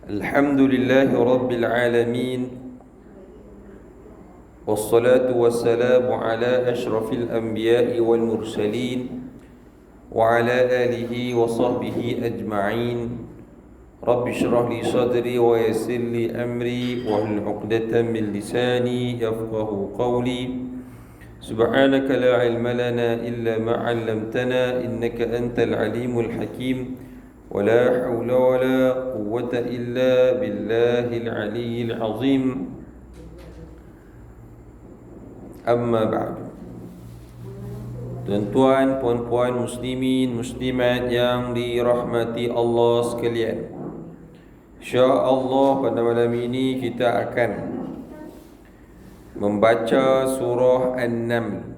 Alhamdulillahi Rabbil Alamin. Wassalatu wassalamu ala ashrafil anbiya'i wal mursalin wa ala alihi wa sahbihi ajma'in. Rabbi shrah li sadri wa yassir li amri wa hlul 'uqdatam min lisani yafqahu qawli. Subhanaka la ilma lana illa ma 'allamtana innaka antal alimul hakim. ولا حول ولا قوة إلا بالله العلي العظيم. أما بعد. Tuan-tuan, puan-puan, muslimin, muslimat yang dirahmati Allah sekalian, InsyaAllah pada malam ini kita akan membaca surah An-Naml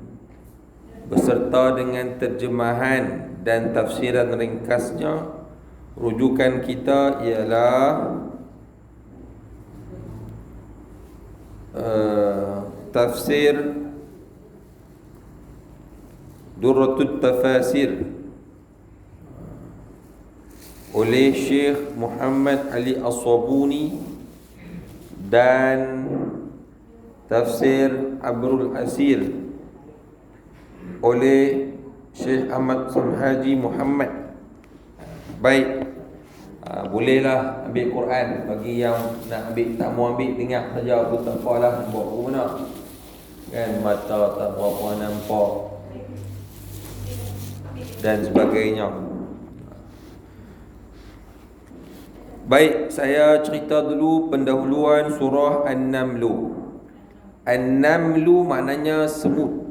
beserta dengan terjemahan dan tafsiran ringkasnya. Rujukan kita ialah tafsir Durratut Tafasir oleh Syekh Muhammad Ali As-Sabuni dan tafsir Abrul Asir oleh Syekh Ahmad Samhaji Muhammad. Baik, bolehlah ambil Quran. Bagi yang nak ambil, tak mau ambil, dengar saja pun tak apalah. Buat apa nak, kan, mata tak berapa nampak dan sebagainya. Baik, saya cerita dulu pendahuluan surah An-Namlu. An-Namlu maknanya semut.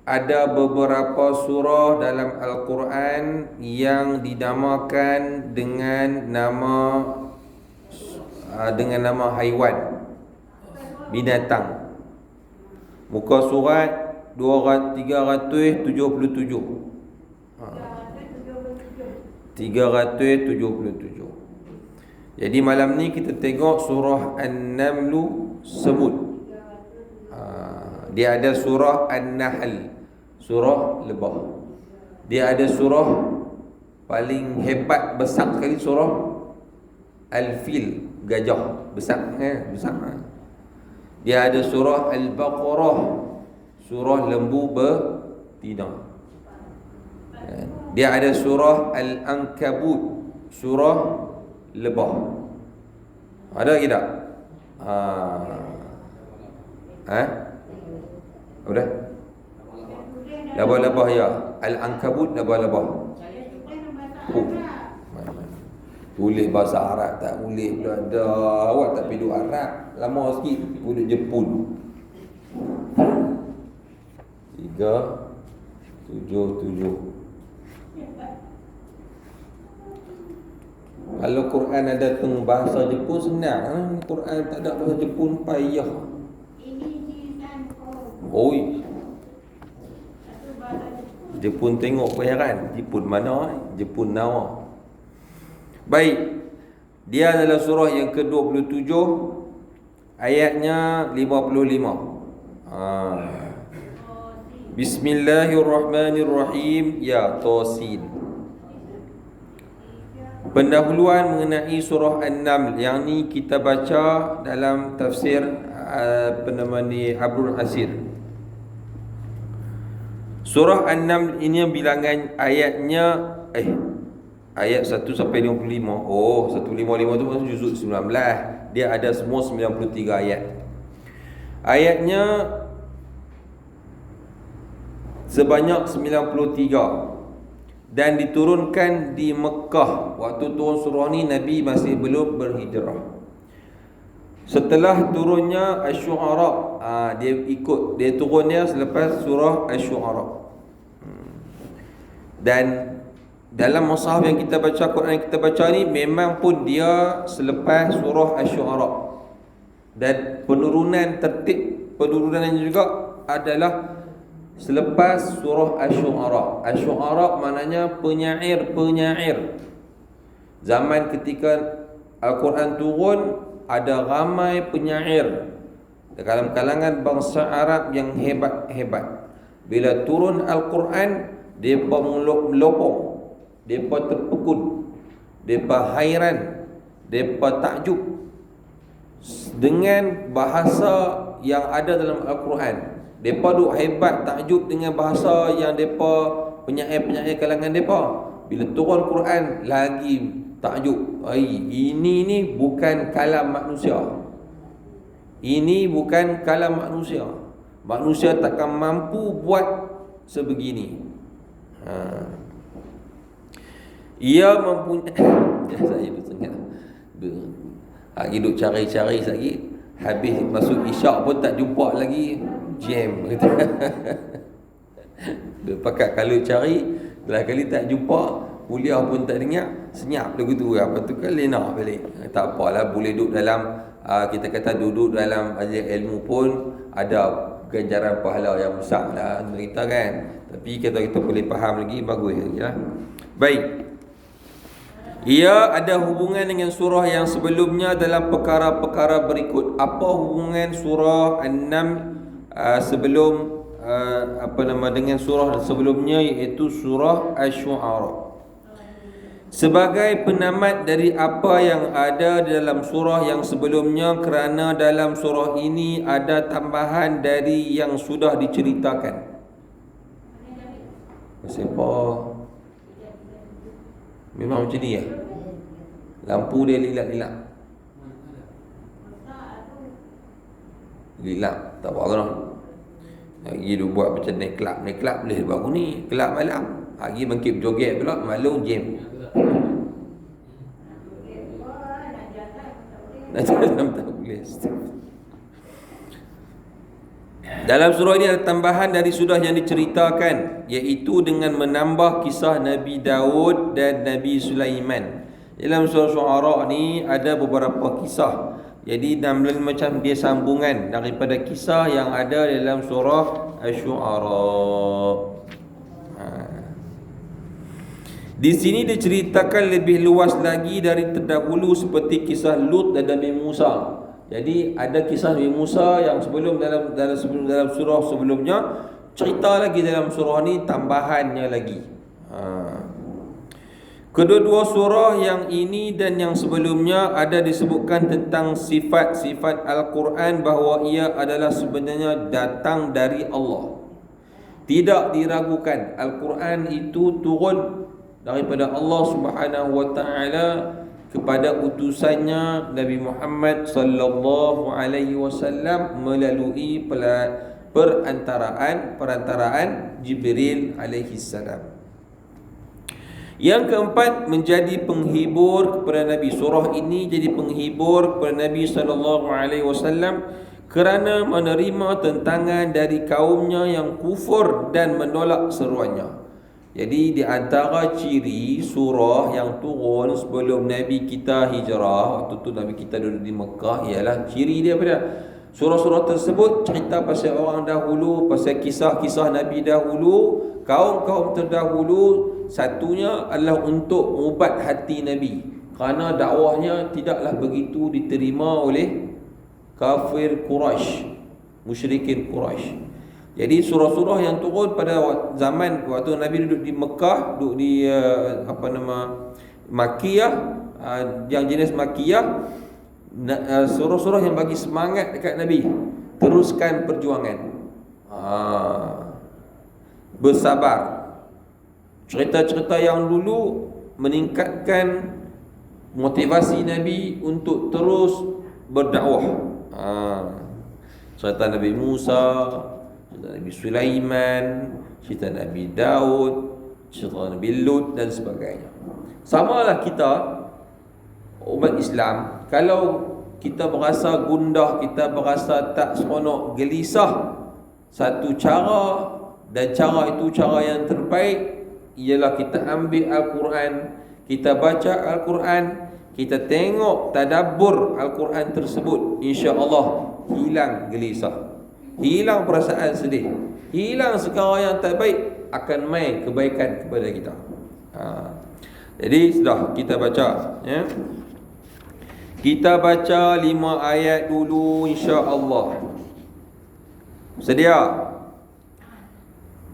Ada beberapa surah dalam Al-Quran yang dinamakan dengan nama haiwan, binatang. Muka surat 377. 377. Jadi malam ni kita tengok surah An-Namlu, semut. Dia ada surah An-Nahl, surah lebah. Dia ada surah paling hebat, besar sekali, surah Al-Fil, gajah, besar, besar. Dia ada surah Al-Baqarah, surah lembu betina. Dia ada surah Al-Ankabut, surah lebah. Ada ke tak? Udah? Labah-labah ya. Al-Ankabut, labah-labah. Tulis bahasa Arab tak boleh pula dah. Awak tak pergi duduk Arab, lama sikit duduk Jepun. 377. Kalau Quran ada teng bahasa Jepun senang. Quran tak ada bahasa Jepun payah. Oi, Jepun tengok bayaran. Jepun mana? Jepun nawa. Baik, dia adalah surah yang ke-27, ayatnya 55. Bismillahirrahmanirrahim. Ya Tasin. Pendahuluan mengenai surah An-Naml yang ni kita baca dalam tafsir Abrul Asir. Surah An-Naml ini bilangan ayatnya ayat 1 sampai 55. Oh, 155 tu maksud juzuk 19. Dia ada semua 93 ayat. Ayatnya sebanyak 93 dan diturunkan di Mekah. Waktu turun surah ni Nabi masih belum berhijrah. Setelah turunnya Asy-Syu'ara, dia turunnya selepas surah Asy-Syu'ara. Dan dalam mushaf yang kita baca, Quran yang kita baca ni, memang pun dia selepas surah Asy-Syu'ara. Dan penurunan tertib penurunannya juga adalah selepas surah Asy-Syu'ara. Asy-Syu'ara maknanya penyair-penyair. Zaman ketika Al-Quran turun, ada ramai penyair dalam kalangan bangsa Arab yang hebat-hebat. Bila turun Al-Quran, mereka melopong, mereka terpekun, mereka hairan, Depa takjub dengan bahasa yang ada dalam Al-Quran. Depa duk hebat takjub dengan bahasa yang depa penyair-penyair kalangan depa. Bila turun Quran lagi takjub. Ini ni bukan kalam manusia. Ini bukan kalam manusia. Manusia takkan mampu buat sebegini. Ia mempunyai saya tengah lagi duk cari-cari lagi. Habis masuk isyak pun tak jumpa lagi. Jam kata. Dia pakat kalau cari, belah kali tak jumpa, kuliah pun tak dengar, senyap lagu tu. Apa tu kan lena balik. Tak apalah, boleh duduk dalam kita kata duduk dalam ilmu pun ada ganjaran pahala yang besar lah cerita kan. Tapi kita boleh faham lagi, bagus lagi lah. Baik. Ia ada hubungan dengan surah yang sebelumnya dalam perkara-perkara berikut. Apa hubungan surah An-Naml sebelum dengan surah sebelumnya, iaitu surah Asy-Syu'ara? Sebagai penamat dari apa yang ada di dalam surah yang sebelumnya, kerana dalam surah ini ada tambahan dari yang sudah diceritakan. Siapa? Memang macam ni ya? Lampu dia lilak-lilak. Lilak, tak apa kan? Lagi dia buat macam naik club boleh baru ni, club malam. Lagi bangkit joget pula, malu jam. Nak jalan tak boleh. Dalam surah ini ada tambahan dari sudah yang diceritakan, iaitu dengan menambah kisah Nabi Daud dan Nabi Sulaiman. Dalam surah Syu'ara ni ada beberapa kisah. Jadi macam dia sambungan daripada kisah yang ada dalam surah Asy-Syu'ara. Di sini diceritakan lebih luas lagi dari terdahulu, seperti kisah Lut dan Nabi Musa. Jadi ada kisah Nabi Musa yang sebelum dalam surah sebelumnya, cerita lagi dalam surah ni tambahannya lagi. Kedua-dua surah yang ini dan yang sebelumnya ada disebutkan tentang sifat-sifat Al-Quran, bahawa ia adalah sebenarnya datang dari Allah. Tidak diragukan, Al-Quran itu turun daripada Allah Subhanahu wa taala kepada utusannya Nabi Muhammad sallallahu alaihi wasallam melalui perantaraan Jibril alaihi salam. Yang keempat, menjadi penghibur kepada Nabi. Surah ini jadi penghibur kepada Nabi sallallahu alaihi wasallam kerana menerima tentangan dari kaumnya yang kufur dan menolak seruannya. Jadi di antara ciri surah yang turun sebelum Nabi kita hijrah, waktu tu Nabi kita duduk di Mekah, ialah ciri dia apa? Surah-surah tersebut cerita pasal orang dahulu, pasal kisah-kisah Nabi dahulu, kaum-kaum terdahulu. Satunya adalah untuk ubat hati Nabi, kerana dakwahnya tidaklah begitu diterima oleh kafir Quraisy, musyrikin Quraisy. Jadi surah-surah yang turun pada zaman waktu Nabi duduk di Mekah, duduk di Makkiyah, yang jenis Makkiyah, surah-surah yang bagi semangat dekat Nabi, teruskan perjuangan, bersabar. Cerita-cerita yang dulu meningkatkan motivasi Nabi untuk terus berdakwah. Cerita Nabi Musa, cerita Nabi Sulaiman, cerita Nabi Daud, cerita Nabi Lut dan sebagainya. Samalah kita umat Islam, kalau kita berasa gundah, kita berasa tak seronok, gelisah, satu cara, dan cara itu cara yang terbaik, ialah kita ambil Al-Quran, kita baca Al-Quran, kita tengok tadabbur Al-Quran tersebut, insya-Allah hilang gelisah, hilang perasaan sedih, hilang segala yang tak baik, akan main kebaikan kepada kita. Jadi sudah kita baca, ya. Kita baca 5 ayat dulu, insya-Allah. Sedia?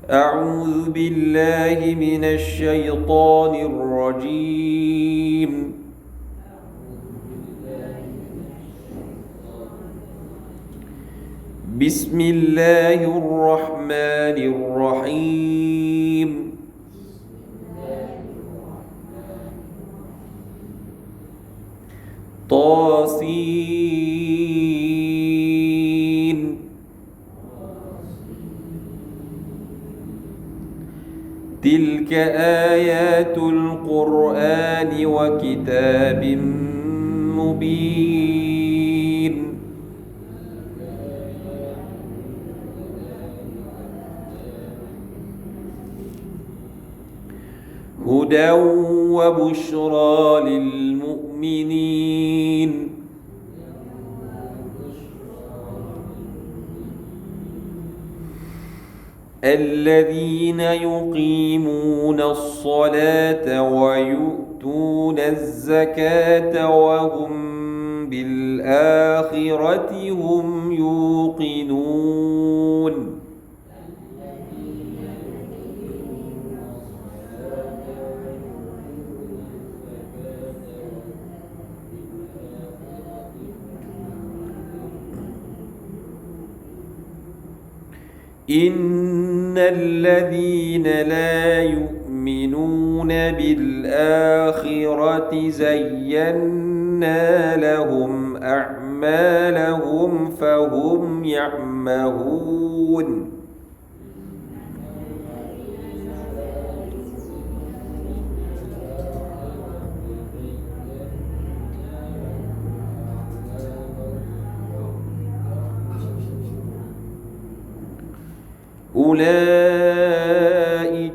A'udzu billahi minasy syaithanir rajim. Bismillahirrahmanirrahim. Tasin. Tilka ayatul Qur'ani wa kitabim mubin. هدى وبشرى للمؤمنين الذين يقيمون الصلاة ويؤتون الزكاة وهم بالآخرة هم يوقنون إن الذين لا يؤمنون بالآخرة زينا لهم أعمالهم فهم يعمهون أولئك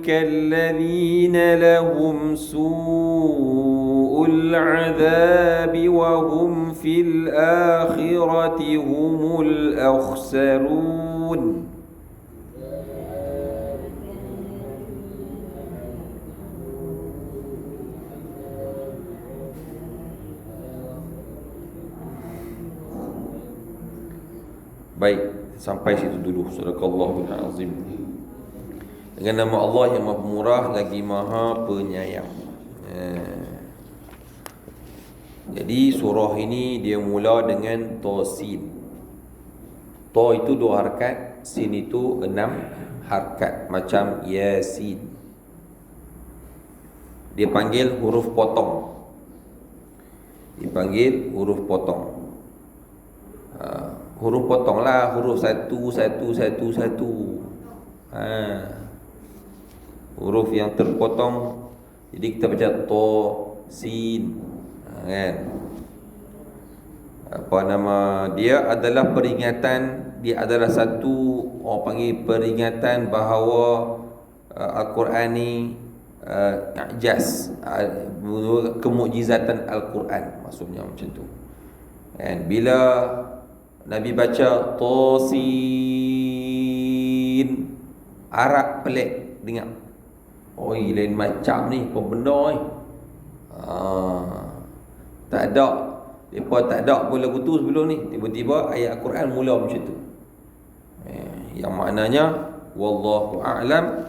الذين لهم سوء العذاب وهم في الآخرة هم الأخسرون Baik, sampai situ dulu. Sadaqallahul azim. Dengan nama Allah yang Maha Pemurah lagi Maha Penyayang. Jadi surah ini dia mula dengan Tasin. Ta itu 2 harakat, Sin itu 6 harakat, macam Yasin. Dia panggil huruf potong. Dipanggil huruf potong. Huruf potong lah, huruf 1, 1, 1, 1. Huruf yang terpotong. Jadi kita baca to, sin, kan? Apa nama dia adalah peringatan. Dia adalah satu, orang panggil peringatan bahawa Al-Quran ni i'jaz, kemukjizatan Al-Quran, maksudnya macam tu. Dan bila Nabi baca Tasin, Arab pelik dengar. Oi, lain macam ni, apa benda ni? Tak ada. Depa tak ada pun lagu tu sebelum ni. Tiba-tiba ayat Al-Quran mula macam tu. Yang maknanya wallahu a'lam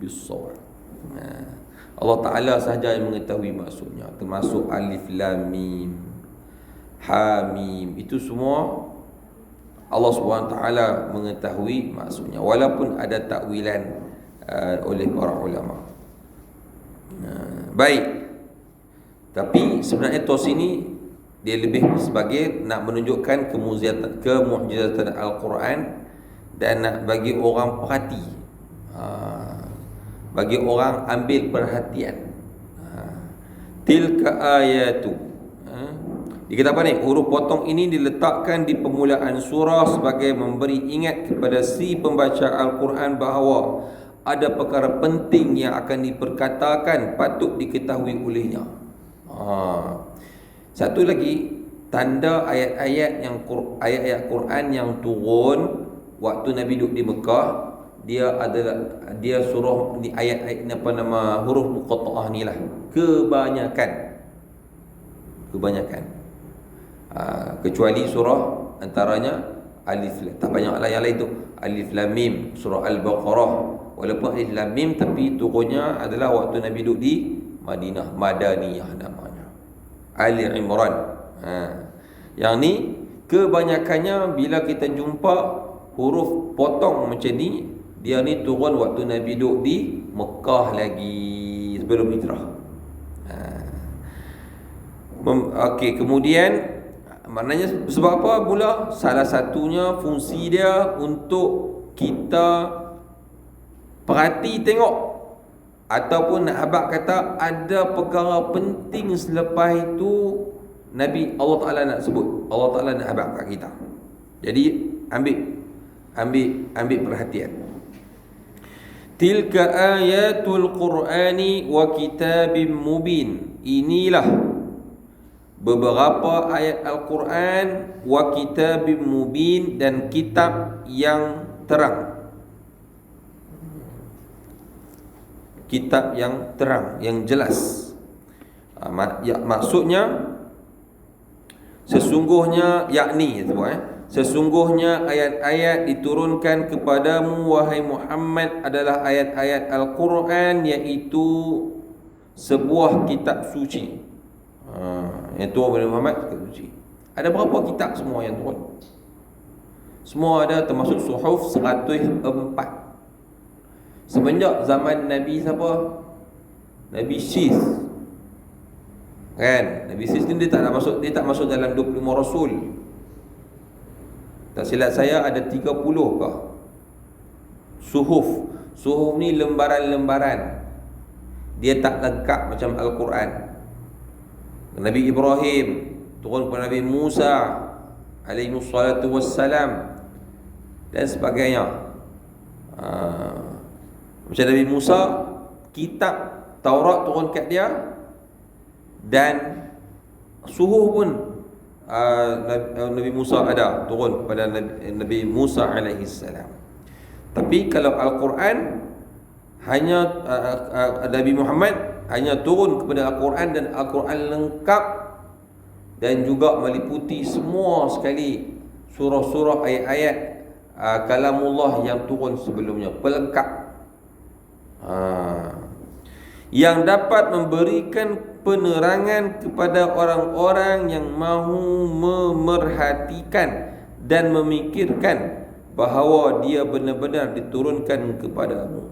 bis-shawab. Allah Ta'ala sahaja yang mengetahui maksudnya. Termasuk alif lam mim, ha mim, itu semua Allah SWT mengetahui maksudnya, walaupun ada takwilan oleh para ulama. Baik. Tapi sebenarnya tos ini dia lebih sebagai nak menunjukkan kemukjizatan Al-Quran dan nak bagi orang perhati, bagi orang ambil perhatian. Tilka ayatu. Dia kata apa ni? Huruf potong ini diletakkan di permulaan surah sebagai memberi ingat kepada si pembaca Al-Quran bahawa ada perkara penting yang akan diperkatakan patut diketahui olehnya. Satu lagi, tanda ayat-ayat Quran yang turun waktu Nabi duduk di Mekah, dia surah ni, ayat huruf muqatta'ah ni lah kebanyakan. Kecuali surah antaranya alif lam, tak banyak lah yang lain tu, alif lam mim, surah Al-Baqarah. Walaupun alif lam mim, tapi turunnya adalah waktu Nabi duduk di Madinah, Madaniyah namanya. Ali Imran. Yang ni kebanyakannya bila kita jumpa huruf potong macam ni, dia ni turun waktu Nabi duduk di Mekah lagi sebelum hijrah. Okey, kemudian maknanya sebab apa pula? Salah satunya fungsi dia untuk kita perhati tengok, ataupun nak abang kata ada perkara penting selepas itu Nabi Allah Ta'ala nak sebut, Allah Ta'ala nak abang kat kita. Jadi ambil perhatian. Tilka ayatul Qur'ani wa kitabim mubin. Inilah beberapa ayat Al-Quran wa kitabim mubin, dan kitab yang terang. Kitab yang terang, yang jelas. Maksudnya sesungguhnya, yakni sesungguhnya ayat-ayat diturunkan kepadamu wahai Muhammad adalah ayat-ayat Al-Quran, iaitu sebuah kitab suci. Yang turun kepada Muhammad, kitab suci. Ada berapa kitab semua yang turun? Semua ada, termasuk suhuf 104. Semenjak zaman Nabi siapa? Nabi Syis. Kan? Nabi Syis ni dia tak masuk dalam 25 rasul. Tak silap saya ada 30 kah? Suhuf. Suhuf ni lembaran-lembaran. Dia tak lengkap macam Al-Quran. Nabi Ibrahim turun kepada Nabi Musa alaihi salatu wassalam dan sebagainya. Macam Nabi Musa, kitab Taurat turun kat dia, dan suhuf pun Nabi Musa ada turun kepada Nabi Musa alaihi salam. Tapi kalau Al-Quran hanya Nabi Muhammad hanya turun kepada Al-Quran, dan Al-Quran lengkap dan juga meliputi semua sekali surah-surah, ayat-ayat kalamullah yang turun sebelumnya, pelengkap. Yang dapat memberikan penerangan kepada orang-orang yang mahu memerhatikan dan memikirkan bahawa dia benar-benar diturunkan kepadamu.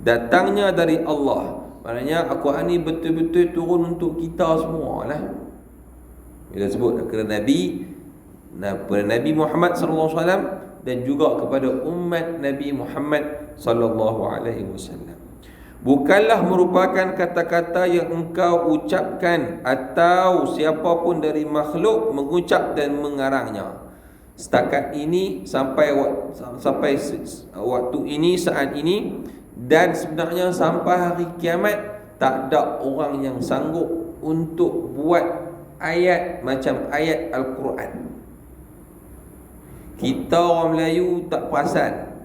Datangnya dari Allah. Maknanya Al-Quran ni betul-betul turun untuk kita semua lah. Bila sebut kepada Nabi Muhammad sallallahu alaihi wasallam, dan juga kepada umat Nabi Muhammad sallallahu alaihi wasallam. Bukanlah merupakan kata-kata yang engkau ucapkan atau siapapun dari makhluk mengucap dan mengarangnya. Setakat ini, sampai waktu ini, saat ini, dan sebenarnya sampai hari kiamat, tak ada orang yang sanggup untuk buat ayat macam ayat Al-Quran. Kita orang Melayu tak perasan.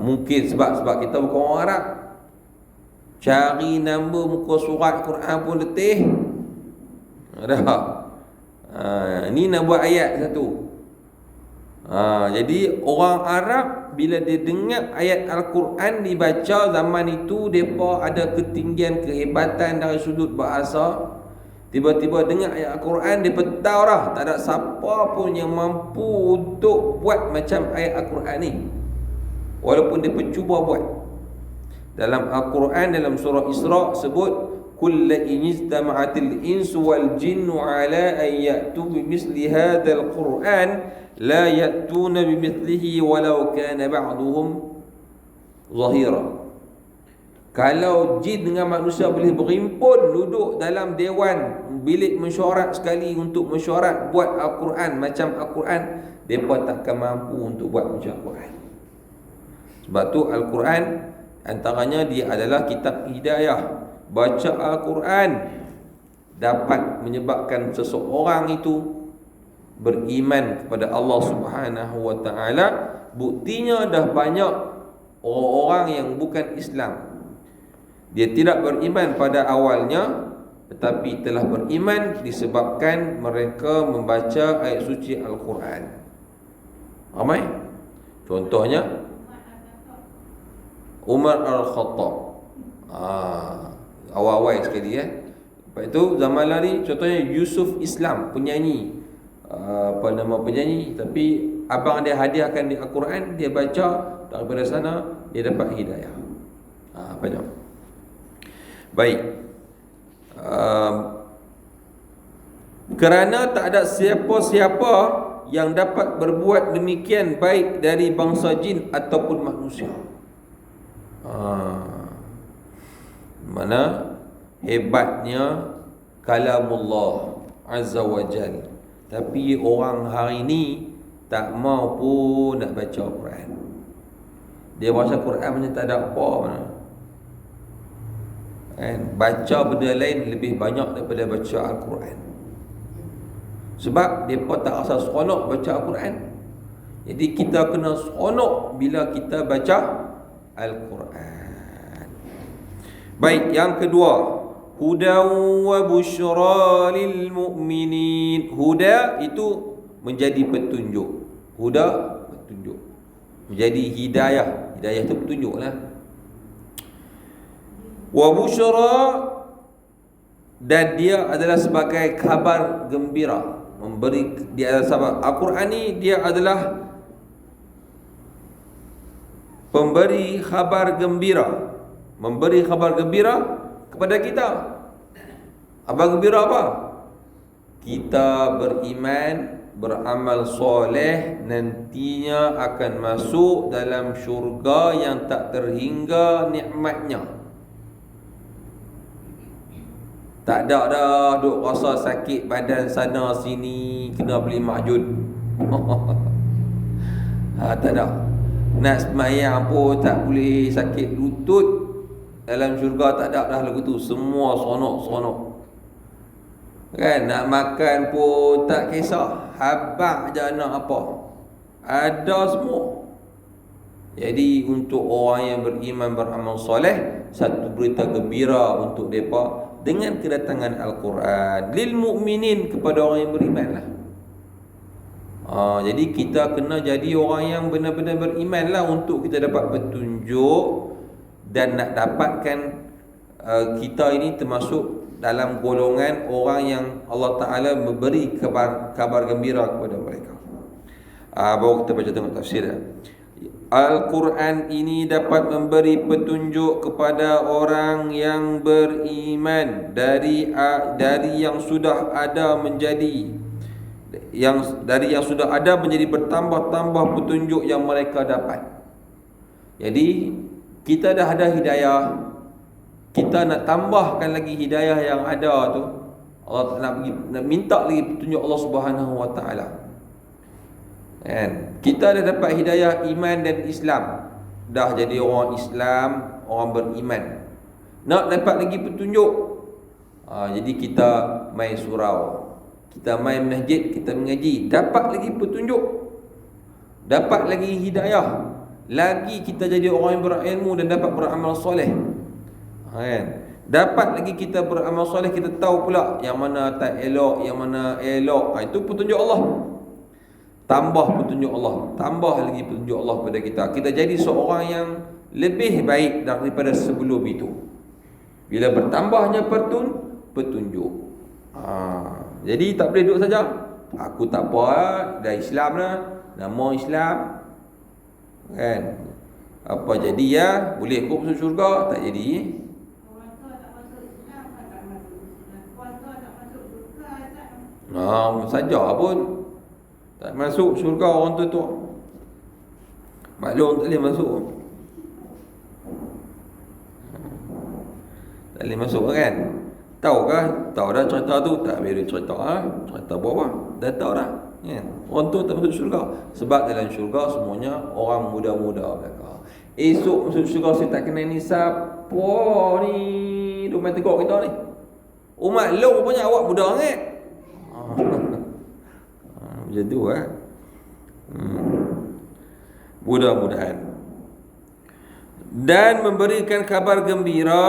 Mungkin sebab kita bukan orang Arab. Cari nama muka surat Quran pun letih. Ni nak buat ayat satu. Jadi orang Arab bila dia dengar ayat Al-Quran dibaca zaman itu, mereka ada ketinggian kehebatan dari sudut bahasa. Tiba-tiba dengar ayat Al-Quran, dia tahu dah tak ada siapa pun yang mampu untuk buat macam ayat Al-Quran ni, walaupun dia cuba buat. Dalam Al-Quran, dalam surah Isra sebut, kulla inijtama'atil insu wal jinnu ala an ya'tu bimithli hadzal Qur'an la ya'tuna bimithlihi walau kana ba'duhum zahira. Kalau jin dengan manusia boleh berimpun duduk dalam dewan bilik mesyuarat sekali untuk mesyuarat buat Al-Quran macam Al-Quran, mereka takkan mampu untuk buat macam Al-Quran. Sebab tu Al-Quran antaranya dia adalah kitab hidayah. Baca Al-Quran dapat menyebabkan seseorang itu beriman kepada Allah Subhanahu wa taala. Buktinya dah banyak orang-orang yang bukan Islam, dia tidak beriman pada awalnya, tetapi telah beriman disebabkan mereka membaca ayat suci Al-Quran. Ramai. Contohnya Umar Al-Khattab. Awal-awal sekali Lepas itu zaman lalu ni, contohnya Yusuf Islam, penyanyi penyanyi, tapi abang dia hadiahkan di Al-Quran, dia baca, daripada sana dia dapat hidayah. Banyak. Baik. Kerana tak ada siapa-siapa yang dapat berbuat demikian baik dari bangsa jin ataupun manusia. Mana hebatnya kalamullah azza wa jal. Tapi orang hari ni tak mau pun nak baca Quran. Dia baca Quran macam tak ada apa mana. Baca benda lain lebih banyak daripada baca Al-Quran. Sebab mereka tak rasa seronok baca Al-Quran. Jadi kita kena seronok bila kita baca Al-Quran. Baik, yang kedua, huda wa busyra lil mu'minin. Huda itu menjadi petunjuk. Huda, petunjuk. Menjadi hidayah. Hidayah itu petunjuk lah. Wa busyra, dan dia adalah sebagai khabar gembira. Memberi, dia adalah sahabat. Al-Quran ni dia adalah pemberi khabar gembira. Memberi khabar gembira kepada kita. Khabar gembira apa? Kita beriman, beramal soleh, nantinya akan masuk dalam syurga yang tak terhingga nikmatnya. Tak ada dah duk rasa sakit badan sana sini, kena beli mahjud. Tak ada. Nak semayang pun tak boleh, sakit lutut. Dalam syurga tak ada dah lagu tu. Semua seronok-seronok. Kan, nak makan pun tak kisah. Habaq je nak apa. Ada semua. Jadi untuk orang yang beriman, beramal soleh, satu berita gembira untuk mereka dengan kedatangan Al-Quran. Lil mu'minin, kepada orang yang beriman lah. Jadi kita kena jadi orang yang benar-benar beriman lah, untuk kita dapat petunjuk dan nak dapatkan kita ini termasuk dalam golongan orang yang Allah Ta'ala memberi kabar gembira kepada mereka. Baru kita baca tengok tafsir. Al-Quran ini dapat memberi petunjuk kepada orang yang beriman dari yang sudah ada menjadi bertambah-tambah petunjuk yang mereka dapat. Jadi kita dah ada hidayah, kita nak tambahkan lagi hidayah yang ada tu. Allah nak minta lagi petunjuk Allah Subhanahu wa taala. Kan? Kita dah dapat hidayah iman dan Islam, dah jadi orang Islam, orang beriman. Nak dapat lagi petunjuk, jadi kita main surau, kita main masjid, kita mengaji, dapat lagi petunjuk, dapat lagi hidayah, lagi kita jadi orang yang berilmu dan dapat beramal soleh. Dapat lagi kita beramal soleh, kita tahu pula yang mana tak elok, yang mana elok. Itu petunjuk Allah. Tambah petunjuk Allah, tambah lagi petunjuk Allah pada kita. Kita jadi seorang yang lebih baik daripada sebelum itu, bila bertambahnya petunjuk. Jadi tak boleh duduk saja, aku tak apa, dah Islam lah, nama Islam, kan? Apa jadi ya? Boleh kau masuk syurga? Tak jadi. Saja pun tak masuk syurga orang tu. Maklum tak boleh masuk. Tak boleh masuk kan? Tahukah? Tahu dah cerita tu? Tak boleh cerita cerita apa? Dah tahu dah kan? Orang tu tak masuk syurga. Sebab dalam syurga semuanya orang muda-muda mereka. Esok masuk syurga saya tak kenal ni siapa ni, duk main tegak kita ni. Umat lu punya awak muda sangat. Macam tu mudah-mudahan. Dan memberikan kabar gembira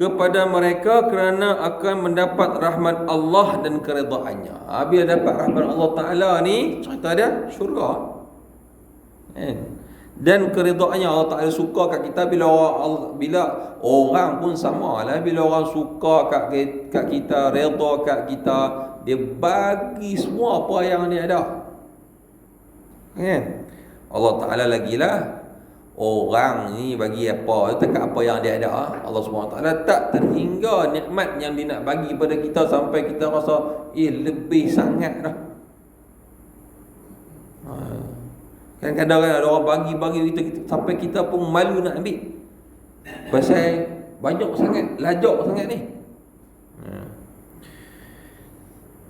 kepada mereka kerana akan mendapat rahmat Allah dan keredaannya. Bila dapat rahmat Allah Ta'ala ni, cerita dia syurga. Dan keredaannya Allah Ta'ala suka kat kita bila orang pun sama lah. Bila orang suka kat kita, reda kat kita, dia bagi semua apa yang dia ada. Kan? Allah Ta'ala lagilah orang ni bagi apa, dekat apa yang dia ada. Allah SWT tak terhingga nikmat yang dia nak bagi pada kita sampai kita rasa lebih sangat dah. Kan kadang-kadang ada orang bagi kita sampai kita pun malu nak ambil. Pasal banyak sangat, lajak sangat ni.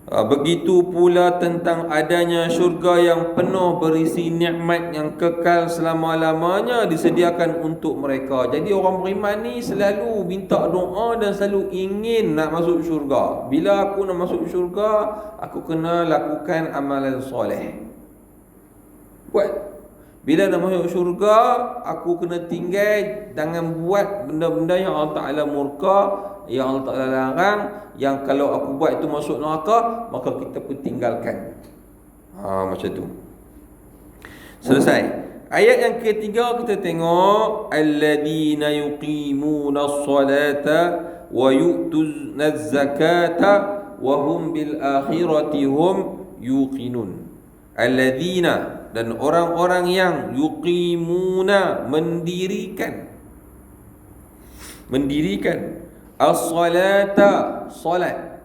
Begitu pula tentang adanya syurga yang penuh berisi nikmat yang kekal selama-lamanya disediakan untuk mereka. Jadi orang beriman ni selalu minta doa dan selalu ingin nak masuk syurga. Bila aku nak masuk syurga, aku kena lakukan amalan soleh. Buat. Bila nak masuk syurga, aku kena tinggal, jangan buat benda-benda yang Allah Ta'ala murka, yang Allah Ta'ala larang, yang kalau aku buat itu masuk neraka, maka kita pun tinggalkan. Macam tu. Selesai. Ayat yang ketiga kita tengok, alladzina yuqimuna as-salata wa yu'tuna az-zakata wa hum bil akhirati hum yuqinun. Alladzina, dan orang-orang yang yuqimuna, mendirikan as-salata, salat,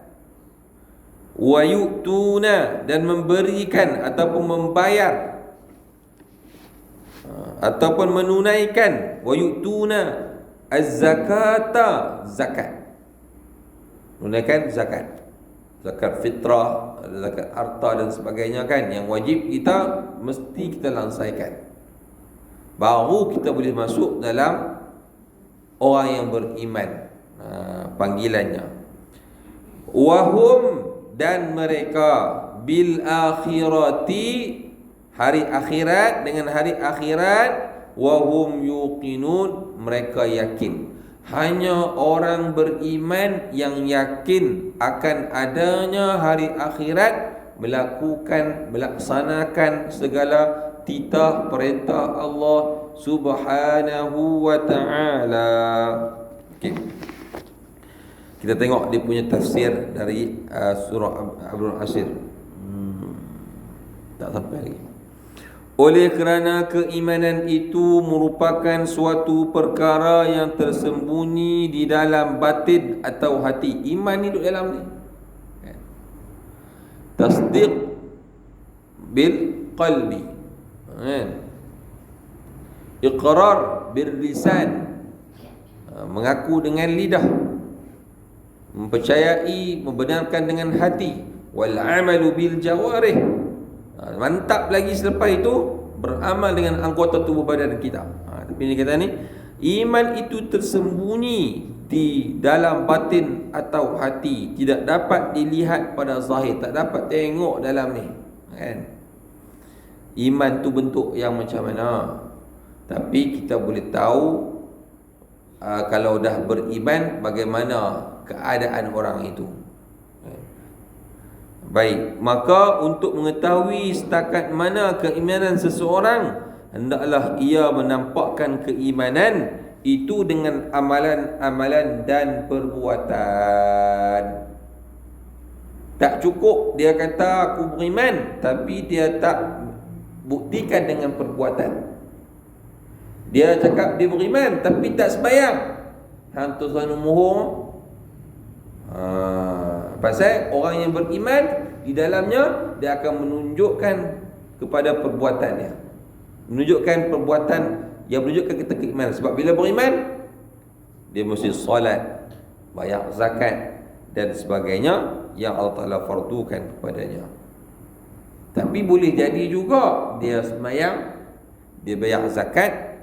wa yu'tuna, dan memberikan ataupun membayar ataupun menunaikan, wa yu'tuna az-zakata, zakat, menunaikan zakat, zakat fitrah, zakat harta dan sebagainya kan, yang wajib kita mesti kita lansaikan, baru kita boleh masuk dalam orang yang beriman. Panggilannya wahum, dan mereka, bil akhirati, hari akhirat, dengan hari akhirat, wahum yuqinun, mereka yakin. Hanya orang beriman yang yakin akan adanya hari akhirat melaksanakan segala titah perintah Allah Subhanahu wa ta'ala. Okay. Kita tengok dia punya tafsir dari surah Abdul Asir. Tak sampai lagi. Oleh kerana keimanan itu merupakan suatu perkara yang tersembunyi di dalam batin atau hati. Iman ni duduk dalam ni. Tasdiq bil qalbi, iqrar bil lisan, mengaku dengan lidah, mempercayai, membenarkan dengan hati, wal amalu bil jawarih, mantap lagi selepas itu beramal dengan anggota tubuh badan kita. Tapi ini kata ni, iman itu tersembunyi di dalam batin atau hati, tidak dapat dilihat pada zahir, tak dapat tengok dalam ni, kan? Iman tu bentuk yang macam mana? Tapi kita boleh tahu kalau dah beriman bagaimana keadaan orang itu. Baik, maka untuk mengetahui setakat mana keimanan seseorang, hendaklah ia menampakkan keimanan itu dengan amalan-amalan dan perbuatan. Tak cukup dia kata aku beriman, tapi dia tak buktikan dengan perbuatan. Dia cakap dia beriman, tapi tak sembahyang. Hantu sana mohong. Pasal orang yang beriman, di dalamnya dia akan menunjukkan kepada perbuatannya, menunjukkan perbuatan yang menunjukkan kita keimanan. Sebab bila beriman, dia mesti solat, bayar zakat dan sebagainya yang Allah Ta'ala fardukan kepadanya. Tapi boleh jadi juga dia sembahyang, dia bayar zakat,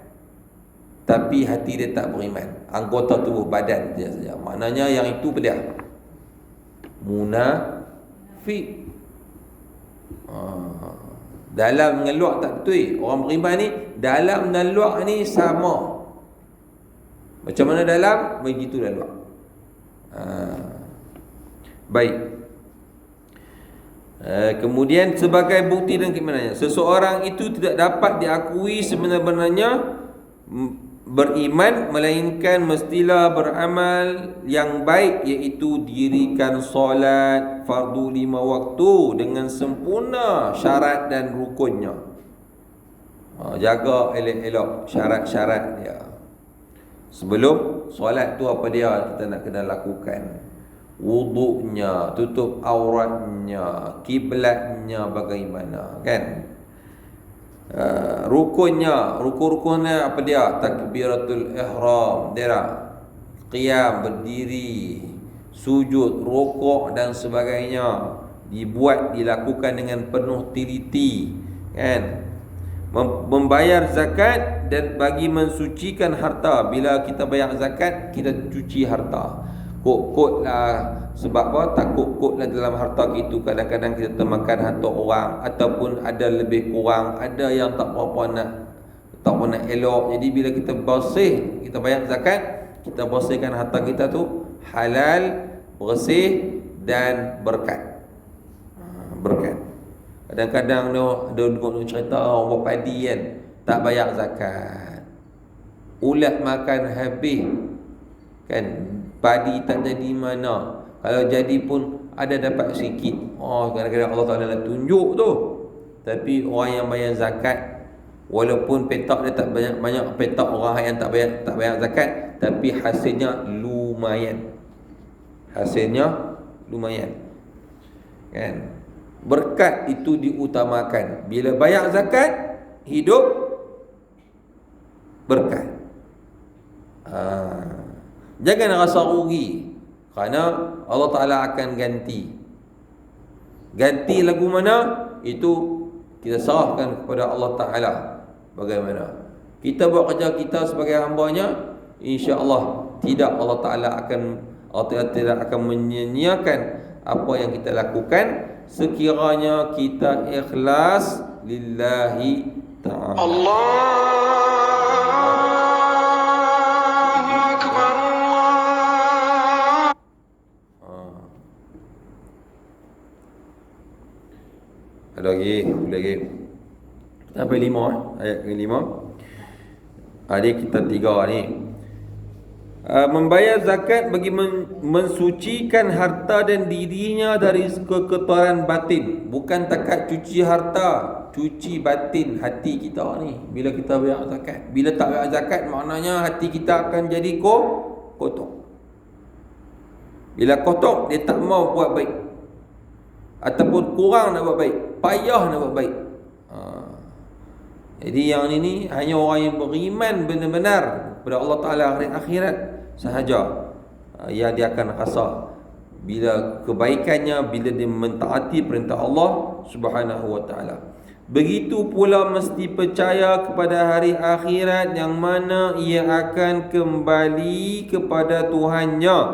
tapi hati dia tak beriman, anggota tubuh badan dia saja. Maknanya yang itu dia munafik. Dalam dengan luar tak betul. Orang beriman ni dalam dan luar ni sama. Macam mana dalam, begitu dan luar. Baik. Kemudian sebagai bukti dan keimanannya, seseorang itu tidak dapat diakui sebenarnya beriman melainkan mestilah beramal yang baik, iaitu dirikan solat fardu 5 waktu dengan sempurna syarat dan rukunnya. Jaga elok-elok syarat-syarat dia. Sebelum solat tu apa dia kita nak kena lakukan? Wuduknya, tutup auratnya, kiblatnya bagaimana, kan? Rukun-rukunnya apa dia? Takbiratul ihram, dia qiyam, berdiri, sujud, rukuk dan sebagainya dilakukan dengan penuh teliti, kan? Membayar zakat dan bagi mensucikan harta. Bila kita bayar zakat, kita cuci harta. Kot-kot lah. Sebab apa? Takut kot lah dalam harta kita. Kadang-kadang kita termakan harta orang, ataupun ada lebih kurang, ada yang tak apa nak elok. Jadi bila kita bersih, kita bayar zakat, kita bersihkan harta kita tu halal, bersih dan berkat. Berkat. Kadang-kadang ada cerita orang buat padi kan, tak bayar zakat, ulat makan habis, kan? Padi tak jadi mana. Kalau jadi pun ada dapat sikit. Kadang-kadang Allah Ta'ala nak tunjuk tu. Tapi orang yang bayar zakat, walaupun petak dia tak banyak petak orang yang tak bayar zakat, tapi hasilnya lumayan. Kan? Berkat itu diutamakan. Bila bayar zakat, hidup berkat. Jangan rasa rugi, kerana Allah Ta'ala akan ganti. Ganti lagu mana? Itu kita serahkan kepada Allah Ta'ala. Bagaimana kita buat kerja kita sebagai hamba-Nya, insya-Allah Allah Ta'ala tidak akan menyia-nyiakan apa yang kita lakukan, sekiranya kita ikhlas lillahi ta'ala. Allahu akbar. Ada lagi. Sampai 5 ayat ke-5. Ada kita 3 ni. Membayar zakat bagi mensucikan harta dan dirinya dari kekotoran batin. Bukan takat cuci harta, cuci batin hati kita ni bila kita bayar zakat. Bila tak bayar zakat, maknanya hati kita akan jadi kotor. Bila kotor, dia tak mau buat baik, ataupun kurang nak buat baik, payah nak buat baik. Jadi yang ini hanya orang yang beriman benar-benar kepada Allah Ta'ala hari akhirat sahaja yang dia akan rasa bila kebaikannya, bila dia mentaati perintah Allah Subhanahu wa Ta'ala. Begitu pula mesti percaya kepada hari akhirat, yang mana ia akan kembali kepada Tuhannya.